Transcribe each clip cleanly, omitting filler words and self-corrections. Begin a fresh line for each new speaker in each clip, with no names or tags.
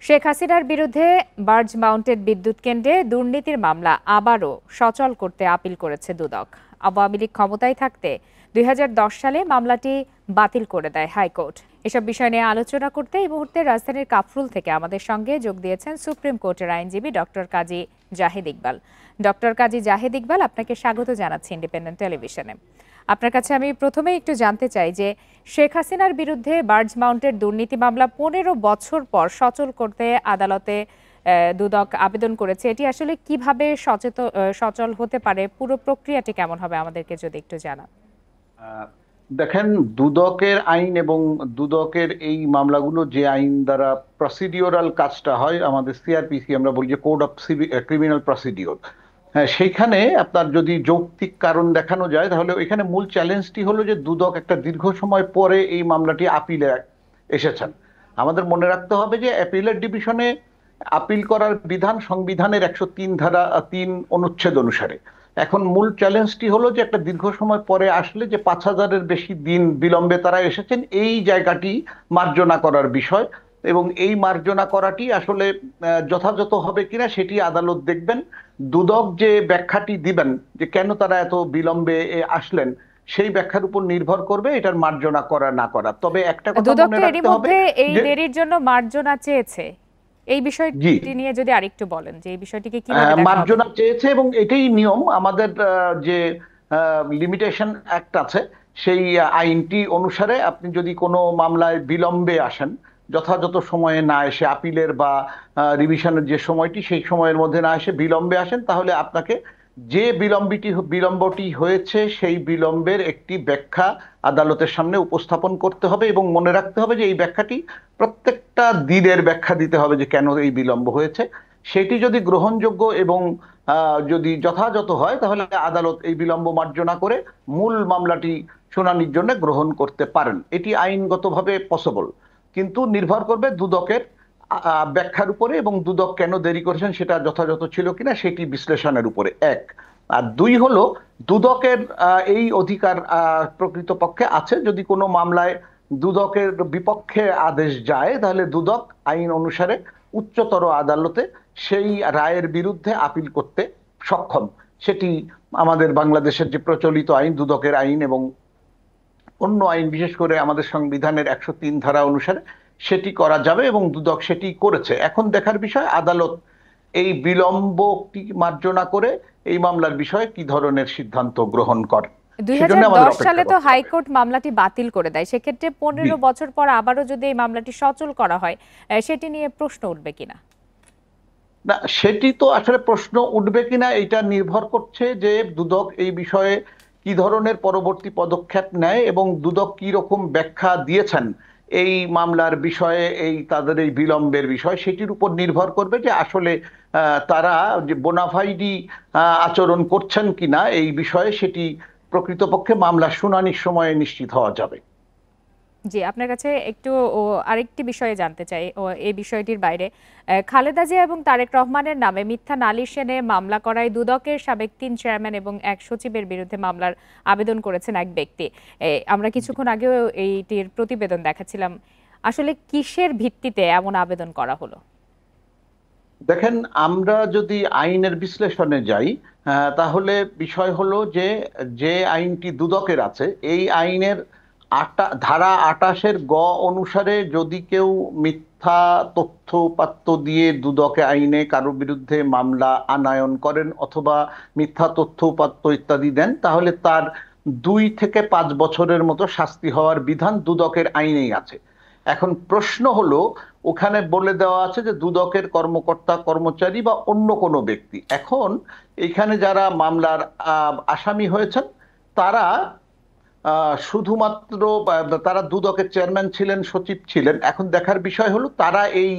শেখ হাসিনার বিরুদ্ধে barge mounted বিদ্যুৎ কেন্দ্রে দুর্নীতির মামলা আবারও সচল করতে আপিল করেছে দুদক। আওয়ামী লীগ ক্ষমতায় থাকতে ২০১০ সালে মামলাটি বাতিল করে দেয় হাইকোর্ট। এসব বিষয় নিয়ে আলোচনা করতে এই মুহূর্তে রাজধানীর কাফরুল থেকে আমাদের সঙ্গে যোগ দিয়েছেন সুপ্রিম কোর্টের আইনজীবী ডক্টর কাজী জাহিদ ইকবাল। ডক্টর কাজী জাহিদ ইকবাল, আপনাকে স্বাগত জানাচ্ছি ইন্ডিপেন্ডেন্ট টেলিভিশনে। আপনার কাছে আমি প্রথমেই একটু জানতে চাই যে শেখ হাসিনার বিরুদ্ধে বার্জ মাউন্টের দুর্নীতি মামলা ১৫ বছর পর সচল করতে আদালতে দুদক আবেদন করেছে। এটি আসলে কিভাবে সচল হতে পারে, পুরো প্রক্রিয়াটি কেমন হবে আমাদেরকে যদি একটু জানান।
দেখেন, দুদকের আইন এবং দুদকের এই মামলাগুলো যে আইন দ্বারা প্রসিডিওরাল কাজটা হয়, আমাদের সিআরপিসি আমরা বলি যে কোড অফ ক্রিমিনাল প্রসিডিওর, হ্যাঁ, সেইখানে আপনার যদি যৌক্তিক কারণ দেখানো যায় তাহলে এখানে মূল চ্যালেঞ্জটি হলো যে দুদক একটা দীর্ঘ সময় পরে এই মামলাটি আপিলে এসেছেন। আমাদের মনে রাখতে হবে যে অ্যাপিলেট ডিভিশনে আপিল করার বিধান সংবিধানের ১০৩ ধারা ৩ অনুচ্ছেদ অনুসারে। এখন মূল চ্যালেঞ্জটি হলো যে একটা দীর্ঘ সময় পরে আসলে যে ৫,০০০-এর বেশি দিন বিলম্বে তারা এসেছেন, এই জায়গাটি মার্জনা করার বিষয়, এবং এই মার্জনা করাটি আসলে যথাযথ হবে কিনা সেটি আদালত দেখবেন। দুদক যে ব্যাখ্যাটি দিবেন যে কেন তারা এত বিলম্বে আসলেন, সেই ব্যাখ্যার উপর নির্ভর করবে এটার মার্জনা করা না করা। তবে একটা কথা মনে রাখতে হবে,
এই দেরির জন্য মার্জনা চেয়েছে, এই বিষয়টি নিয়ে যদি আরেকটু বলেন যে এই বিষয়টিকে কিভাবে দেখা হবে।
মার্জনা চেয়েছে এবং এটাই নিয়ম। আমাদের যে লিমিটেশন অ্যাক্ট আছে সেই আইনটি অনুসারে আপনি যদি কোনো মামলায় বিলম্বে আসেন, যথাযথ সময়ে না এসে আপিলের বা রিভিশনের যে সময়টি সেই সময়ের মধ্যে না এসে বিলম্বে আসেন, তাহলে আপনাকে যে বিলম্বটি হয়েছে সেই বিলম্বের একটি ব্যাখ্যা আদালতের সামনে উপস্থাপন করতে হবে এবং মনে রাখতে হবে যে এই ব্যাখ্যাটি প্রত্যেকটা দিনের ব্যাখ্যা দিতে হবে যে কেন এই বিলম্ব হয়েছে। সেটি যদি গ্রহণযোগ্য এবং যদি যথাযথ হয় তাহলে আদালত এই বিলম্ব মার্জনা করে মূল মামলাটি শুনানির জন্য গ্রহণ করতে পারেন। এটি আইনগতভাবে পসিবল, কিন্তু নির্ভর করবে দুদকের ব্যাখ্যার উপরে এবং দুদক কেন দেরি করেছেন সেটা যথাযথ ছিল কিনা সেটি বিশ্লেষণের উপরে। এক আর দুই হলো, দুদকের এই অধিকার প্রকৃতপক্ষে আছে, যদি কোনো মামলায় দুদকের বিপক্ষে আদেশ যায় তাহলে দুদক আইন অনুসারে উচ্চতর আদালতে সেই রায়ের বিরুদ্ধে আপিল করতে সক্ষম। সেটি আমাদের বাংলাদেশের যে প্রচলিত আইন, দুদকের আইন এবং অন্য আইন, বিশেষ করে আমাদের সংবিধানের ১০৩ ধারা অনুসারে সেটি করা যাবে এবং দুদক সেটি করেছে। এখন দেখার বিষয় আদালত এই বিলম্বটি মার্জনা করে এই মামলার বিষয়ে কি ধরনের সিদ্ধান্ত গ্রহণ করে।
২০১০ সালে তো হাইকোর্ট মামলাটি বাতিল করে দেয়, সেক্ষেত্রে ১৫ বছর পর আবারও যদি এই মামলাটি সচল করা হয় সেটি নিয়ে প্রশ্ন উঠবে কিনা?
না, সেটি তো আসলে প্রশ্ন উঠবে কিনা এটা নির্ভর করছে যে দুদক এই বিষয়ে কি ধরনের পরবর্তী পদক্ষেপ নেয় এবং দুদক কি রকম ব্যাখ্যা দিয়েছেন এই মামলার বিষয়ে, এই তাদের এই বিলম্বের বিষয়, সেটির উপর নির্ভর করবে যে আসলে তারা যে বোনাফাইডি আচরণ করছেন কিনা এই বিষয়ে, সেটি প্রকৃতপক্ষে মামলা শুনানির সময়ে নিশ্চিত হওয়া যাবে।
জি, আপনার কাছে একটু আরেকটি বিষয়ে জানতে চাই। এই বিষয়টির বাইরে খালেদা জিয়া এবং তারেক রহমানের নামে মিথ্যা নালিশ এনে মামলা করায় দুদকের সাবেক ৩ চেয়ারম্যান এবং ১ সচিবের বিরুদ্ধে মামলার আবেদন করেছেন এক ব্যক্তি। আমরা কিছুক্ষণ আগেও এইটির প্রতিবেদন দেখাচ্ছিলাম। আসলে কিসের ভিত্তিতে এমন আবেদন করা হলো?
দেখেন, আমরা যদি আইনের বিশ্লেষণে যাই তাহলে বিষয় হলো যে যে আইনটি দুদকের আছে এই আইনের ধারা ২৮-এর গ অনুসারে যদি কেউ মিথ্যা তথ্য উপাত্ত দিয়ে দুদকে আইনে কারোর বিরুদ্ধে মামলা আনয়ন করেন অথবা মিথ্যা তথ্য উপাত্ত ইত্যাদি দেন, তাহলে তার ২ থেকে ৫ বছরের মতো শাস্তি হওয়ার বিধান দুদকের আইনেই আছে। এখন প্রশ্ন হলো, ওখানে বলে দেওয়া আছে যে দুদকের কর্মকর্তা কর্মচারী বা অন্য কোনো ব্যক্তি। এখন এখানে যারা মামলার আসামি হয়েছেন তারা শুধুমাত্র তারা দুদকের চেয়ারম্যান ছিলেন, সচিব ছিলেন। এখন দেখার বিষয় হলো তারা এই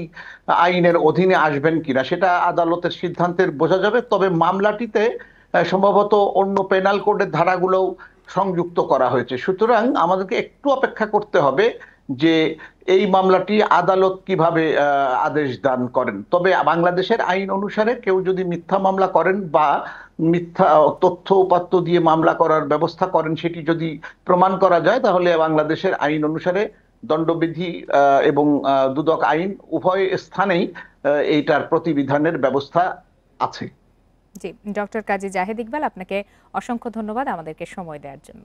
আইনের অধীনে আসবেন কিনা, সেটা আদালতের সিদ্ধান্তের বোঝা যাবে। তবে মামলাটিতে সম্ভবত অন্য পেনাল কোডের ধারাগুলোও সংযুক্ত করা হয়েছে। সুতরাং আমাদেরকে একটু অপেক্ষা করতে হবে যে এই মামলাটি আদালত কিভাবে আদেশ দান করেন। তবে বাংলাদেশের আইন অনুসারে কেউ যদি মিথ্যা মামলা করেন বা মিথ্যা তথ্য উপাত্ত দিয়ে মামলা করার ব্যবস্থা করেন, সেটি যদি প্রমাণ করা যায় তাহলে বাংলাদেশের আইন অনুসারে দণ্ডবিধি এবং দুদক আইন উভয় স্থানেই এইটার প্রতিবিধানের ব্যবস্থা আছে।
জি, ডক্টর কাজী জাহেদ ইকবাল, আপনাকে অসংখ্য ধন্যবাদ আমাদেরকে সময় দেওয়ার জন্য।